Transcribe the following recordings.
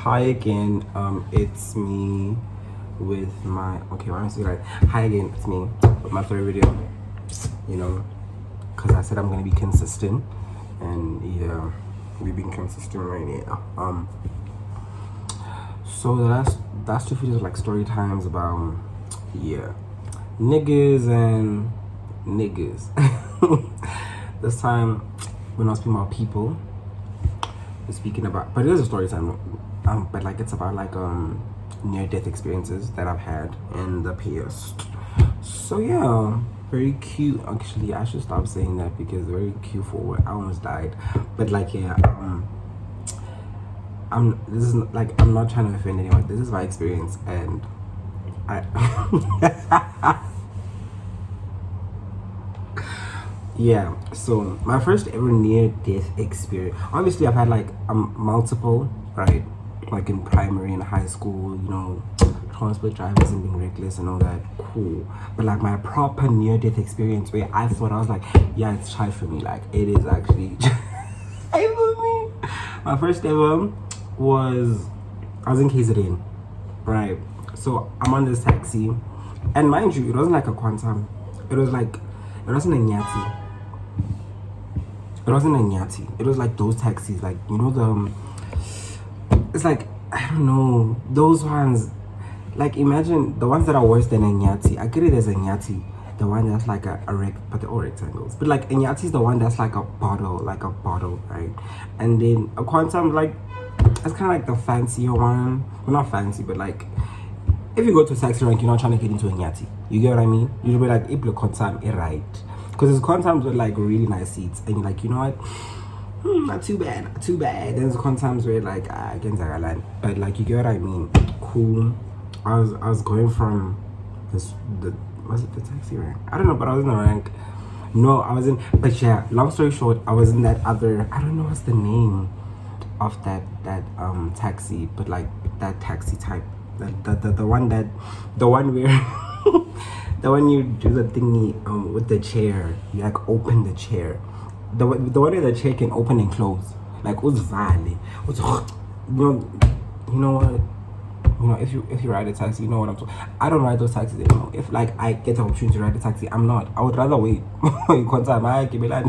Hi again. It's me with my why don't I say like hi again? It's me with my third video. You know, because I said I'm gonna be consistent, and yeah, we've been consistent right now. So the last two videos are like story times about niggas and niggas. This time we're not speaking about people. We're speaking about, but it is a story time. But like it's about like near-death experiences that I've had in the past. So yeah, very cute. Actually, I should stop saying that because very cute for what I almost died. But like yeah, I'm not trying to offend anyone. This is my experience, and yeah. So my first ever near-death experience. Obviously, I've had like multiple, right? Like in primary and high school, you know, transport drivers and being reckless and all that, cool. But like my proper near-death experience where I thought, I was like, yeah, it's try for me. Like it is actually try for me. My first ever was, I was in KZN, right? So I'm on this taxi, and mind you, it wasn't like a Quantum. It wasn't a Nyati. It wasn't a Nyati. It was like those taxis, like, you know, it's like, I don't know, those ones, like imagine the ones that are worse than a Nyati. I get it as a Nyati, the one that's like a but they're all rectangles. But like a Nyati is the one that's like a bottle, right? And then a Quantum, like, it's kind of like the fancier one. Well, not fancy, but like, if you go to a taxi rank, you're not trying to get into a Nyati. You get what I mean? You'll be like, if the Quantum, right? Because it's Quantums with like really nice seats, and you're like, you know what? Not too bad. There's times where like I can take a line, but like you get what I mean. Cool. I was going from was it the taxi rank? I don't know, but I was in the rank. No, I was in. But yeah, long story short, I was in that other. I don't know what's the name of that taxi, but like that taxi type. The one where the one you do the thingy with the chair. You like open the chair. The one where the chair can open and close, like what's valley, you know what, if you ride a taxi, you know what I'm talking. I don't ride those taxis anymore. If like I get the opportunity to ride a taxi, I would rather wait. I give me like,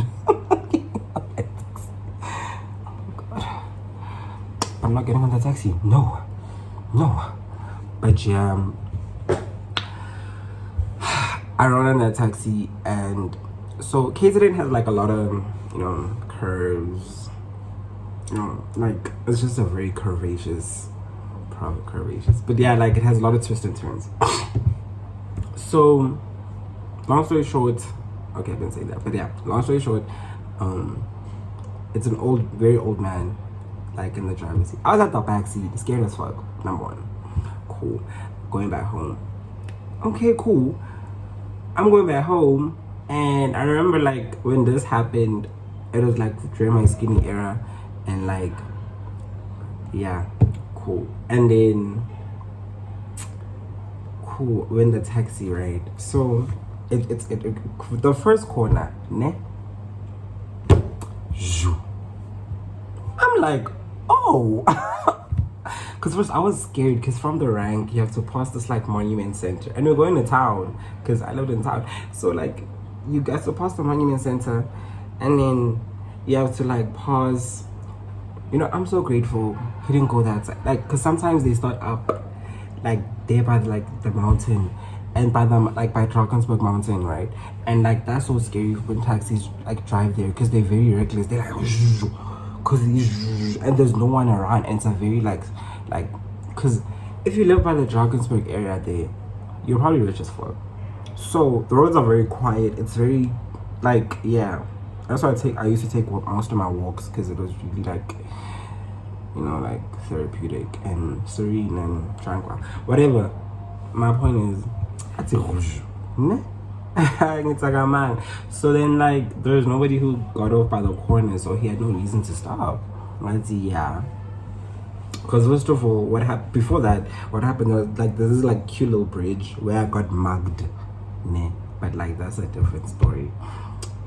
I'm not getting on the taxi. No. But yeah, I rode on that taxi, and so KZN has like a lot of, you know, curves, you know, like it's just a very curvaceous, but yeah, like it has a lot of twists and turns. So long story short, okay, I didn't say that, but yeah, long story short, it's an very old man, like in the driver's seat. I was at the back seat, scared as fuck. Number one. Cool. Going back home. Okay, cool. I'm going back home. And I remember like when this happened, it was like during my skinny era, and like yeah, cool. And then cool when the taxi ride. So it's the first corner, ne? I'm like, oh. Because first I was scared, because from the rank you have to pass this like monument center, and we're going to town because I lived in town. So like you guys to pass the monument center, and then you have to like pause. You know, I'm so grateful he didn't go that side, like, because sometimes they start up like there by the mountain, and by Drakensberg mountain, right? And like that's so scary when taxis like drive there, because they're very reckless. They're like and there's no one around, and it's a very like because if you live by the Drakensberg area there, you're probably rich as fuck. So the roads are very quiet. It's very like, yeah, that's why I used to take most of my walks, because it was really like, you know, like therapeutic and serene and tranquil, whatever. My point is, I take rouge, ne? It's like a man. So then like there's nobody who got off by the corner, so he had no reason to stop. Yeah, because first of all, what happened was like this is like cute little bridge where I got mugged, ne? But like that's a different story,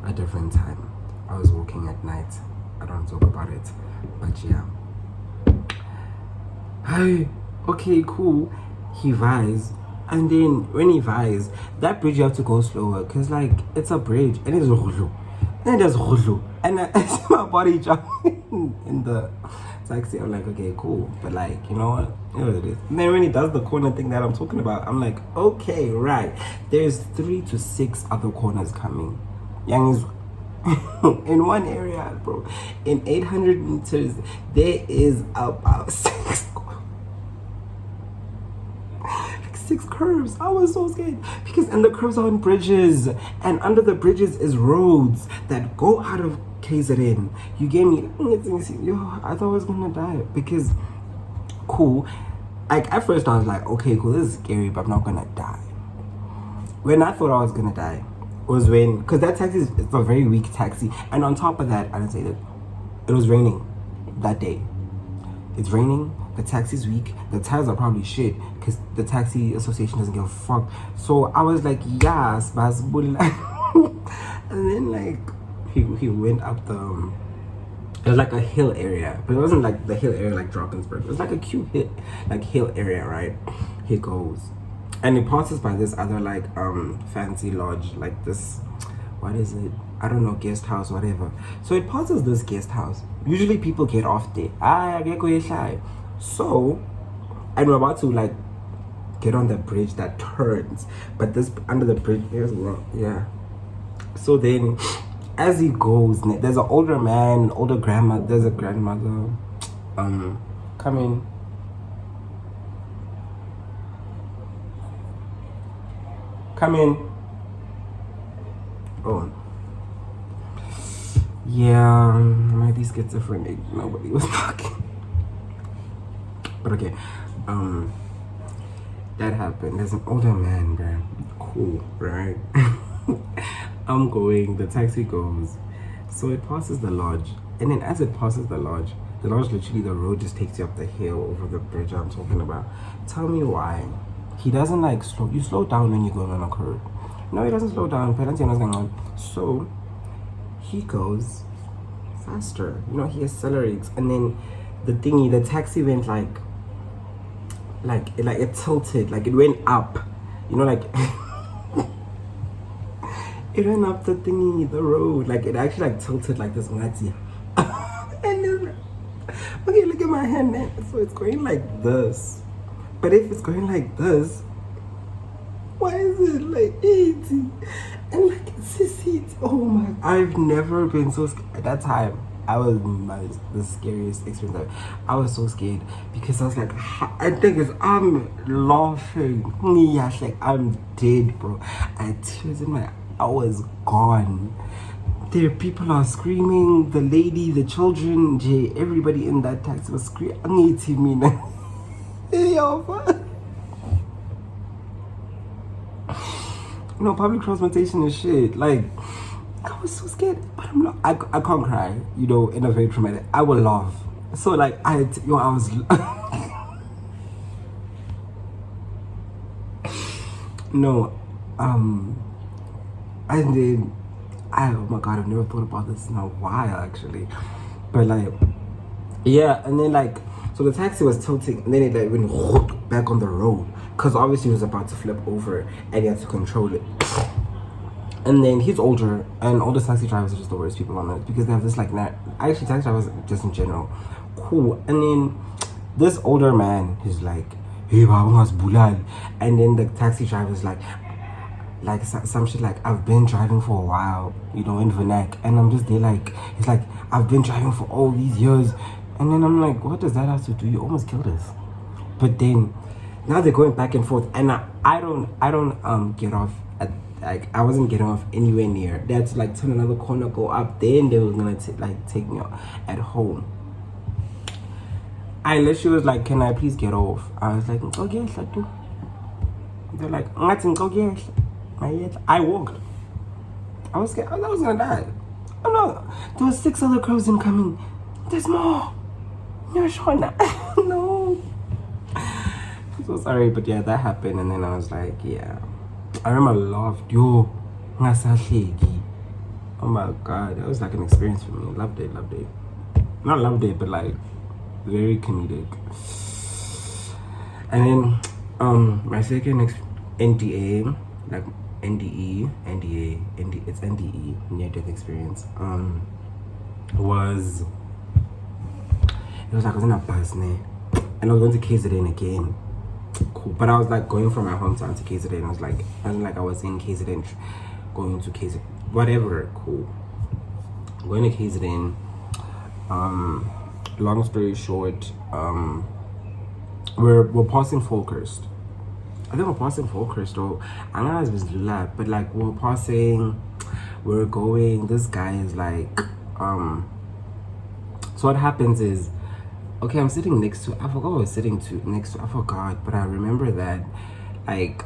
a different time. I was walking at night. I don't talk about it, but yeah. Okay, cool. He vies. And then when he vies, that bridge you have to go slower because like it's a bridge and it's Rulu. And there's Rulu. And I see my body jumping in the taxi. I'm like, okay, cool. But like, you know what? You know what it is. And then when he does the corner thing that I'm talking about, I'm like, okay, right. There's 3 to 6 other corners coming. Yang is in one area, bro. In 800 meters, there is about 6 curves. I was so scared because and the curves are on bridges, and under the bridges is roads that go out of KZN. You gave me, yo, I thought I was gonna die because cool. Like at first I was like, okay, cool, this is scary, but I'm not gonna die. When I thought I was gonna die was when, because that taxi is it's a very weak taxi, and on top of that, I didn't say that it was raining that day. It's raining. The taxi's weak. The tires are probably shit because the taxi association doesn't give a fuck. So I was like, yes, basbul. And then like he went up the. It was like a hill area, but it wasn't like the hill area like Drakensberg. It was like a cute hill area, right? He goes, and he passes by this other like fancy lodge, like this. What is it? I don't know, guest house, whatever. So it passes this guest house. Usually people get off there. I get go shy. So, and we're about to like get on the bridge that turns, but this under the bridge there's yeah. So then, as he goes, there's an older man, an older grandma. There's a grandmother. Come in. Come in. Oh. Yeah, might be schizophrenic. Nobody was talking. But okay, that happened. There's an older man, bro. Cool, right? I'm going, the taxi goes. So it passes the lodge. And then as it passes the lodge literally, the road just takes you up the hill over the bridge I'm talking about. Tell me why. He doesn't like you slow down when you go on a curve. No, he doesn't slow down. So he goes faster. You know, he accelerates. And then the taxi went it tilted, like it went up, you know, like it went up the road, like it actually like tilted like this. And then, okay, look at my hand now. So it's going like this, but if it's going like this, why is it like 80 and like it's 60? Oh my, I've never been so scared. At that time I was the scariest experience ever. I was so scared because I was like, I think I'm laughing. Yes, like I'm dead, bro. I had tears in my, I was gone. There, people are screaming. The lady, the children, everybody in that taxi was screaming. No, public transportation is shit. Like, I was so scared, but I'm not. I can't cry, you know, in a very traumatic. I will laugh. So like I was. No, I did. Oh my god, I've never thought about this in a while actually, but like, yeah, and then like, so the taxi was tilting, and then it like went back on the road, cause obviously it was about to flip over, and he had to control it. And then he's older, and older taxi drivers are just the worst people on earth because they have this like actually taxi drivers just in general, cool. And then this older man, he's like, hey, bulal, and then the taxi driver's like some shit like, I've been driving for a while, you know, in Vernac, and I'm just there like, it's like, I've been driving for all these years, and then I'm like, what does that have to do? You almost killed us. But then now they're going back and forth, and I don't get off at, like, I wasn't getting off anywhere near. They had to like turn another corner, go up, then they were gonna take me at home. I literally was like, can I please get off? I was like, okay, they're like, I walked. I was scared. I was gonna die. Oh no, there was 6 other crows incoming. There's more. You're sure now? No. I'm so sorry, but yeah, that happened, and then I was like, yeah. I remember I laughed. Yo, oh my god, that was like an experience for me. Loved it. Not loved it, but like very comedic. And then my second NDA, like it's NDE, near death experience. Was it was like I was in a bus and I was going to KZN again. Cool. But I was like going from my hometown to KZN. I was like I was in KZN going to KZN. Whatever, cool. Going to KZN. Long story short, we're passing Falkhurst. I think we're passing Falkhurst, though. I know it was lab, but like we're going. This guy is like, so what happens is, okay, I'm sitting next to. I forgot what I was sitting next to. I forgot, but I remember that, like,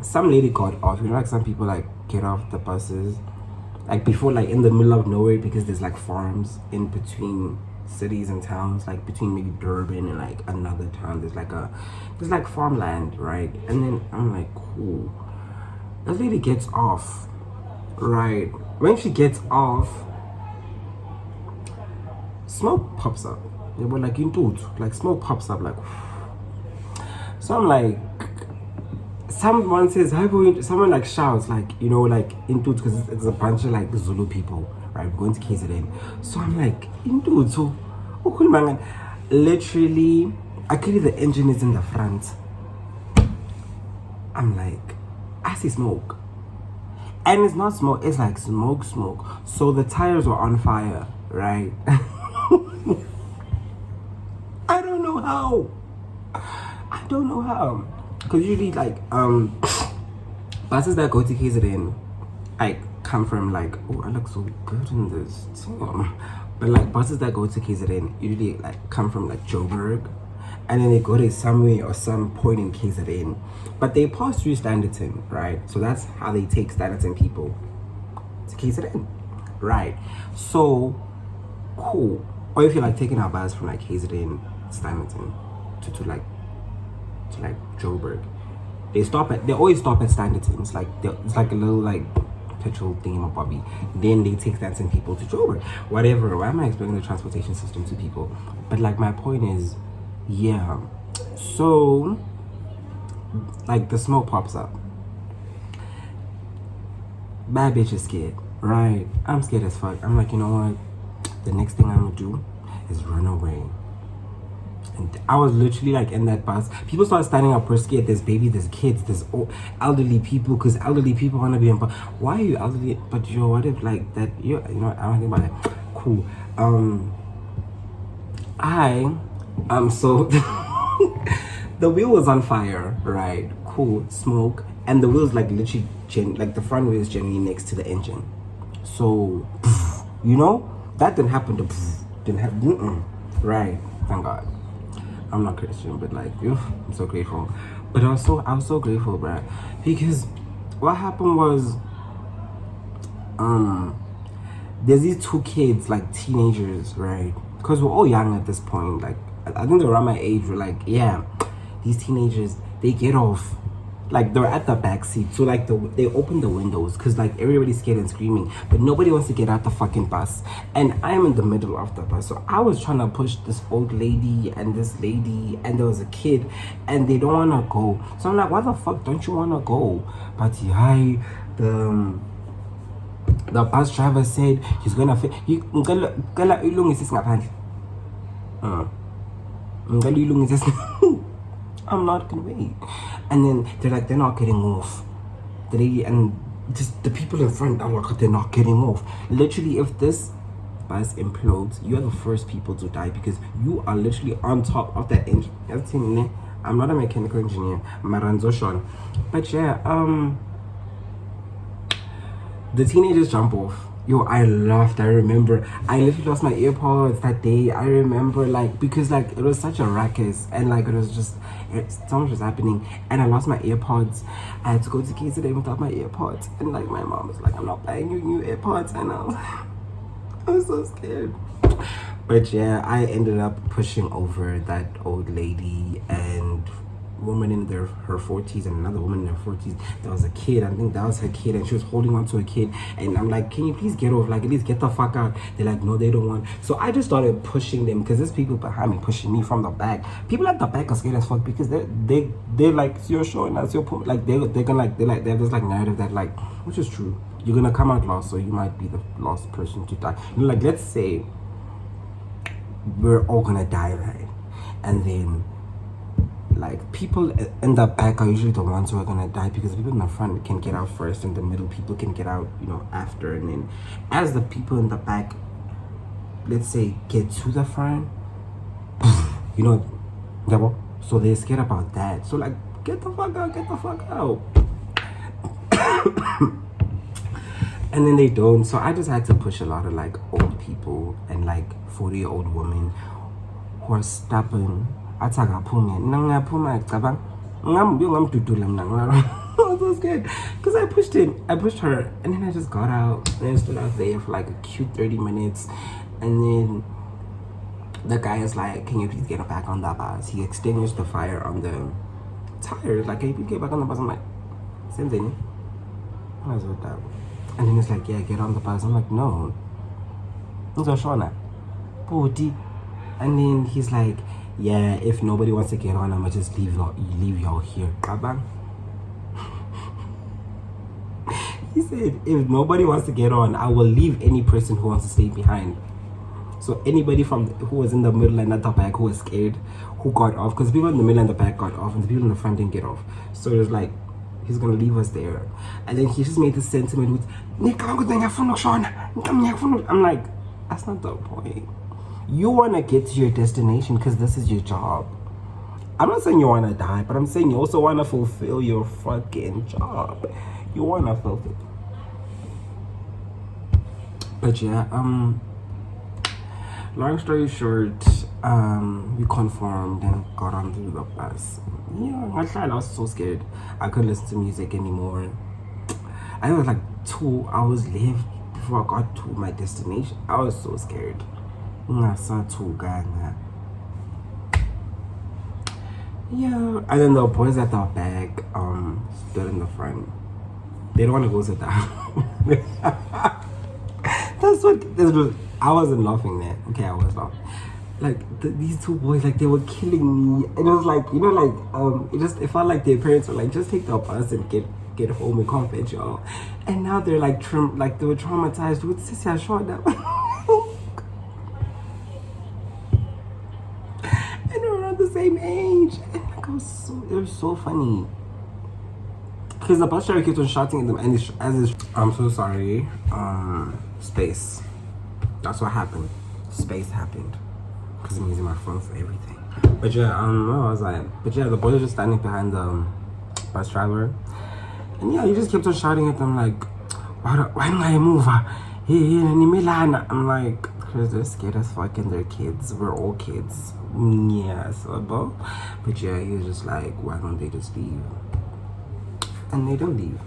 some lady got off. You know, like some people like get off the buses, like before, like in the middle of nowhere, because there's like farms in between cities and towns, like between maybe Durban and like another town. There's like farmland, right? And then I'm like, cool. That lady gets off, right? When she gets off, smoke pops up. They were like like smoke pops up, like. So I'm like, someone says, "Hi, boy." Someone like shouts, like, you know, like into, because it's a bunch of like Zulu people, right? We're going to KZN. So I'm like, into, so literally, actually the engine is in the front. I'm like, I see smoke, and it's not smoke, it's like smoke. So the tires were on fire, right? I don't know how. Because usually, like, buses that go to KZN, like, come from, like, oh, I look so good in this too. But, like, buses that go to KZN usually, like, come from, like, Joburg. And then they go to somewhere or some point in KZN. But they pass through Standerton, right? So that's how they take Standerton people to KZN, right? So, cool. Or if you're, like, taking our bus from, like, KZN, Standerton, to like Joburg, they always stop at Standerton. It's like a little like petrol thingamabobby. Then they take Standerton people to Joburg. Whatever. Why am I explaining the transportation system to people? But like my point is, yeah. So like the smoke pops up. Bad bitch is scared, right? I'm scared as fuck. I'm like, you know what? The next thing I'm gonna do is run away. And I was literally like in that bus. People started standing up, we're scared. There's babies, there's kids, there's elderly people, because elderly people want to be in bus. Why are you elderly? But yo, what if like that? You know, I don't think about that. Cool. So the wheel was on fire, right? Cool. Smoke, and the wheel's like literally like the front wheel is generally next to the engine. So, you know, that didn't happen. Didn't happen. Right? Thank God. I'm not Christian, but like, I'm so grateful. But also, I was so grateful, bruh, because what happened was, there's these two kids, like teenagers, right? Because we're all young at this point. Like, I think they're around my age. We're like, yeah, these teenagers, they get off. Like, they're at the back seat, so like they open the windows because like everybody's scared and screaming, but nobody wants to get out the fucking bus. And I'm in the middle of the bus, so I was trying to push this old lady and this lady, and there was a kid, and they don't want to go. So I'm like, why the fuck don't you want to go? But yeah, the bus driver said he's gonna I'm not gonna wait. And then they're like, they're not getting off. And just the people in front are like, they're not getting off. Literally, if this bus implodes, you're the first people to die, because you are literally on top of that engine. I'm not a mechanical engineer, but yeah, the teenagers jump off. Yo, I laughed. I remember I literally lost my AirPods that day. I remember, like, because like it was such a ruckus, and like it was just so much was happening, and I lost my AirPods. I had to go to KZN without my AirPods, and like my mom was like, I'm not buying you new AirPods, and I was so scared. But yeah, I ended up pushing over that old lady, and woman in her 40s and another woman in her 40s. There was a kid, I think that was her kid, and she was holding on to a kid. And I'm like, can you please get off? Like, at least get the fuck out. They're like, no, they don't want. So I just started pushing them because there's people behind me pushing me from the back. People at the back are scared as fuck because they're like, you're showing us your like they're gonna like they have this like narrative that like, which is true. You're gonna come out last, so you might be the last person to die. You know, like, let's say we're all gonna die, right? And then like people in the back are usually the ones who are gonna die because the people in the front can get out first and the middle people can get out, you know, after. And then as the people in the back, let's say, get to the front, you know, so they're scared about that. So like, get the fuck out. And then they don't. So I just had to push a lot of like old people and like 40-year-old women who are stubborn. I was so scared because I pushed her, and then I just got out and I stood out there for like a cute 30 minutes. And then the guy is like, can you please get back on the bus? He extinguished the fire on the tires. Like, can you please get back on the bus? I'm like, same thing. I was with that. And then he's like, yeah, get on the bus. I'm like, no. And then he's like, yeah, if nobody wants to get on, I'ma just leave y'all here. He said, if nobody wants to get on, I will leave any person who wants to stay behind. So anybody who was in the middle and at the back who was scared, who got off, because people in the middle and the back got off and the people in the front didn't get off. So it was like, he's gonna leave us there. And then he just made this sentiment with, I'm like, that's not the point. You want to get to your destination because this is your job. I'm not saying you want to die, but I'm saying you also want to fulfill your fucking job. You want to fulfill it. But yeah, long story short, we conformed and got onto the bus. Yeah, I was so scared. I couldn't listen to music anymore. I think it was like 2 hours left before I got to my destination. I was so scared. Yeah, and then the boys at the back stood in the front. They don't want to go sit down. That's what this was. I wasn't laughing there. Okay, I was laughing. Like these two boys, like they were killing me. It was like, you know, like it felt like their parents were like, just take the bus and get home and come fetch y'all. And now they're like they were traumatized with Sissy Ashwanda. The same age, and like it was so funny because the bus driver kept on shouting at them, and I'm so sorry, space. That's what happened. Space happened because I'm using my phone for everything. But yeah, what was I? But yeah, the boys were just standing behind the bus driver, and yeah, he just kept on shouting at them like, "Why don't I move? I'm like, because they're scared as fuck and they're kids. We're all kids. Yeah, so but yeah, he was just like, why don't they just leave? And they don't leave.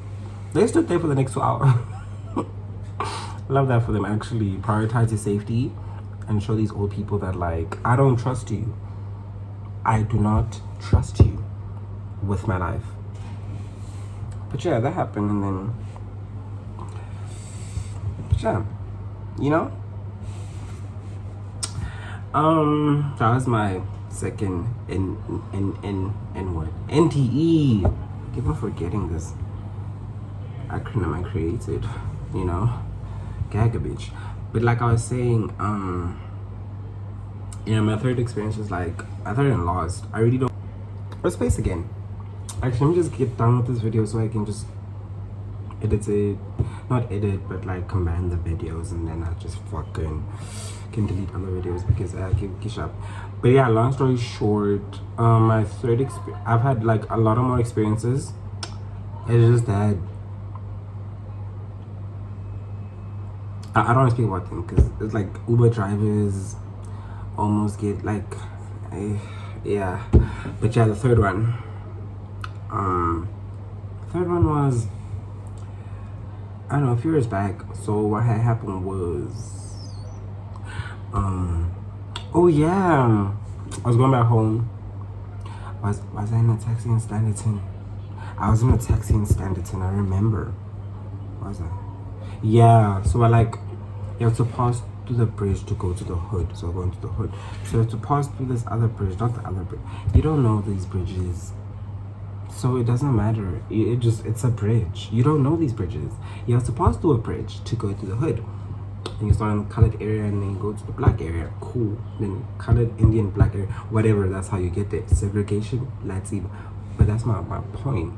They stood there for the next 2 hours. Love that for them. Actually prioritize your safety and show these old people that like, I don't trust you. I do not trust you with my life. But yeah, that happened. And then yeah, you know, that was my second what? NDE. I keep on forgetting this acronym I created, you know, gagabitch. But like I was saying, you know, my third experience was like, I thought I lost. I really don't. Let's space again. Actually, let me just get done with this video so I can just edit it, not edit, but like combine the videos, and then I just fucking can delete other videos because I keep kish up. But yeah, long story short, my third experience, I've had like a lot of more experiences. It's just that I don't want to speak about them because it's like Uber drivers almost get like, yeah. But yeah, the third one was, I don't know, a few years back. So what had happened was, oh yeah, I was going back home. Was I in a taxi in Standerton? I was in a taxi in Standerton, I remember. Was I? Yeah, so I like, you have to pass through the bridge to go to the hood. So we're going to the hood. So you have to pass through this other bridge, not the other bridge. You don't know these bridges. So it doesn't matter. It's a bridge. You don't know these bridges. You have to pass through a bridge to go to the hood. And you start in the colored area and then you go to the black area. Cool. Then colored, Indian, black area. Whatever, that's how you get there. Segregation, let's see. But that's my point.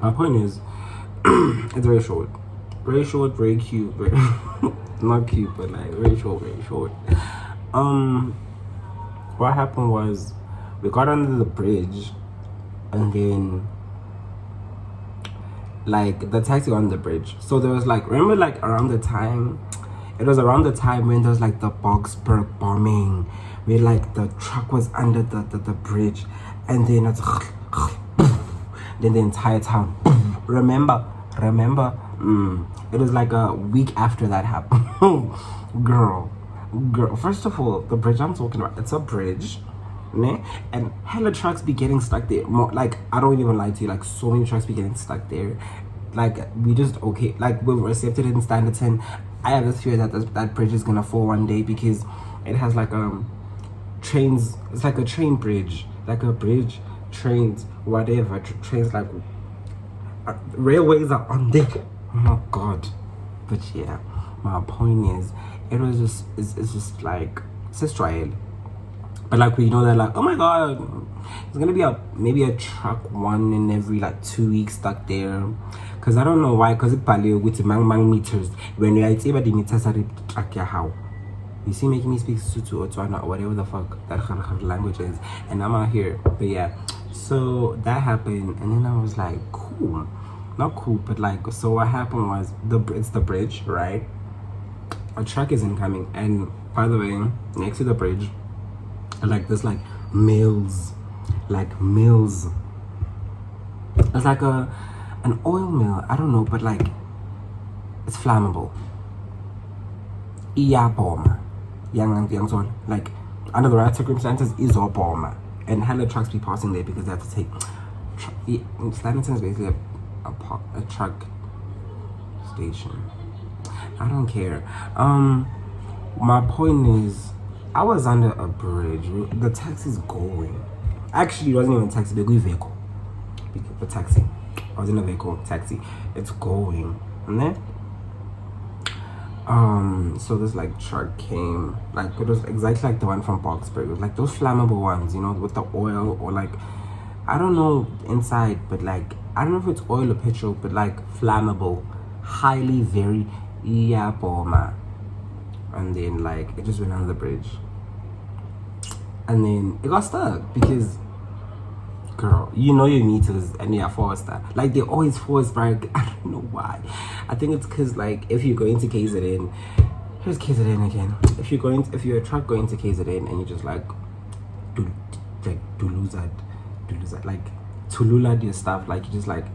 My point is, it's very short. Very short, very cute. Very not cute, but like very short, very short. What happened was, we got under the bridge and then like the taxi on the bridge. So there was like, remember like around the time, it was around the time when there was like the Boxburg bombing, where like the truck was under the bridge and then it's then the entire town. Remember? It was like a week after that happened. girl, first of all, the bridge I'm talking about, it's a bridge, né? And hella trucks be getting stuck there. Like, I don't even lie to you, like so many trucks be getting stuck there. Like, we just, okay, like we're accepted in Standerton. I have this fear that that bridge is gonna fall one day because it has like trains. It's like a train bridge, like a bridge, trains, whatever. Trains, like railways are on there. Oh my god. But yeah, my point is, it was just, it's just like, it's just trial. But like, we know that like, oh my god, it's gonna be maybe a truck one in every like 2 weeks stuck there. Cause I don't know why, cause it probably with mang meters. When you say about the meters are track how. You see, making me speak Sutu or Tswana or whatever the fuck that language is, and I'm out here. But yeah, so that happened, and then I was like, cool, not cool, but like, so what happened was it's the bridge, right? A truck is incoming, and by the way, next to the bridge, like there's like mills. It's like an oil mill. I don't know, but like it's flammable. Iya bomb. Young son. Like under the right circumstances is a bomb. And hella trucks be passing there because they have to take. Standerton is basically a truck station. I don't care. My point is, I was under a bridge. The taxi's going. Actually, it wasn't even a taxi. They go vehicle. A taxi. I was in a vehicle, taxi. It's going. And then, so this like truck came. Like it was exactly like the one from Boxburg. It was like those flammable ones, you know, with the oil or like, I don't know inside, but like, I don't know if it's oil or petrol, but like flammable, highly, very, yeah, bomber. And then like it just went under the bridge. And then it got stuck because, girl, you know your meters and you're forced that. Like they're always forced, right? I don't know why. I think it's because like if you're going to KZN, here's KZN again. If you're a truck going to KZN and you just like like Tulula your stuff, like you just like,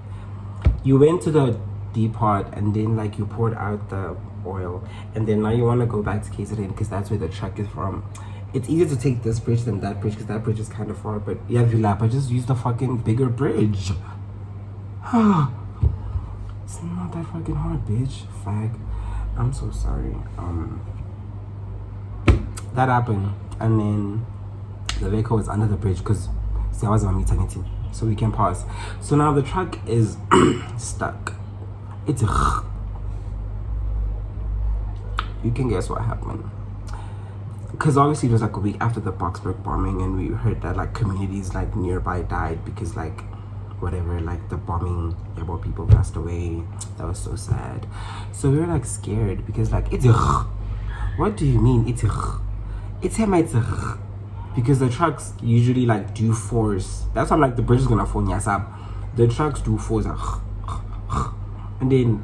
you went to the depot and then like you poured out the oil and then now you want to go back to KZN because that's where the truck is from. It's easier to take this bridge than that bridge because that bridge is kind of far, but yeah, Villa, but just use the fucking bigger bridge. It's not that fucking hard, bitch. Fag. I'm so sorry. That happened, and then the vehicle was under the bridge because see, I was on maternity, so we can pass. So now the truck is stuck. It's you can guess what happened. Because obviously it was like a week after the Boxburg bombing, and we heard that like communities like nearby died because like whatever, like the bombing, about people passed away. That was so sad. So we were like scared because like it's what do you mean it's because the trucks usually like do force. That's why like the bridge is gonna fall nyasab. The trucks do force and then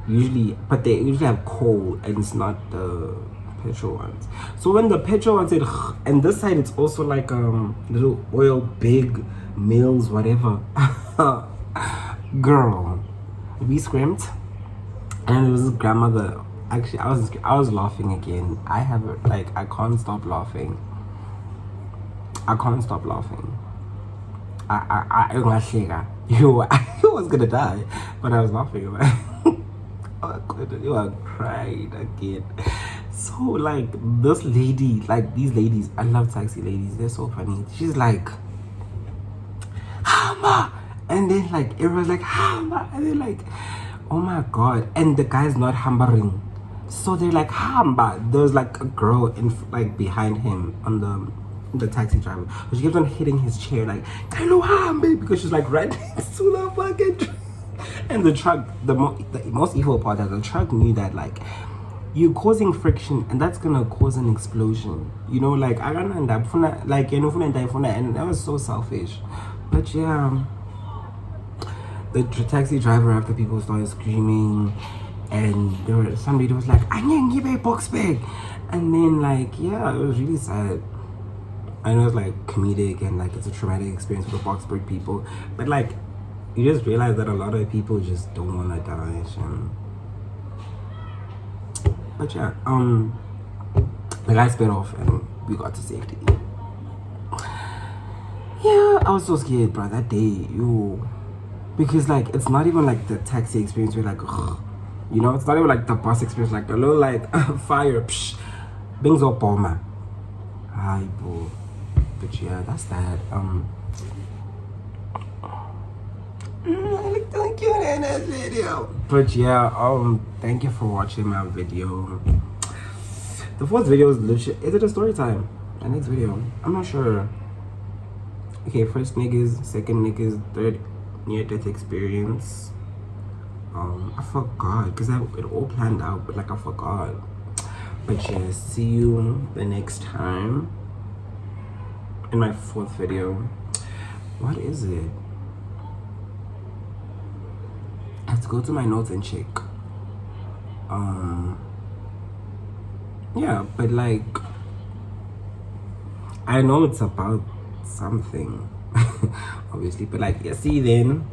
usually, but they usually have coal and it's not the petrol ones. So when the petrol ones said, and this side it's also like little oil big mills, whatever. Girl, we screamed, and it was his grandmother. Actually, I was laughing again. I can't stop laughing. I was gonna die, but I was laughing about it. I couldn't. You are crying again. So like this lady, like these ladies, I love taxi ladies. They're so funny. She's like, Hamba, and then like everyone's like Hamba, and then like, oh my god, and the guy's not hammering. So they're like Hamba. There's like a girl in like behind him on the taxi driver. But she keeps on hitting his chair like hello Hamba because she's like right next to the fucking and the truck. The most evil part is the truck knew that like you're causing friction and that's gonna cause an explosion. You know, like I don't end up like you know and that was so selfish. But yeah, the taxi driver after people started screaming. And somebody was like, I didn't give a box bag. And then like, yeah, it was really sad. I know it's like comedic and like it's a traumatic experience for the Boxburg people. But like, you just realize that a lot of people just don't want to die. But yeah, the guy sped off and we got to safety. Yeah, I was so scared, bro, that day, because like, it's not even like the taxi experience where like, ugh. You know, it's not even like the bus experience, like a little like fire, psh, bings up bomber. Hi, bro. But yeah, that's that. Thank you in this video. But yeah, thank you for watching my video. The fourth video is legit. Is it a story time? The next video, I'm not sure. Okay, first niggas, second niggas, third near-death experience. I forgot because it all planned out, but like I forgot. But yeah, see you the next time in my fourth video. What is it? I have to go to my notes and check. Yeah, but like I know it's about something obviously, but like yeah, see you then.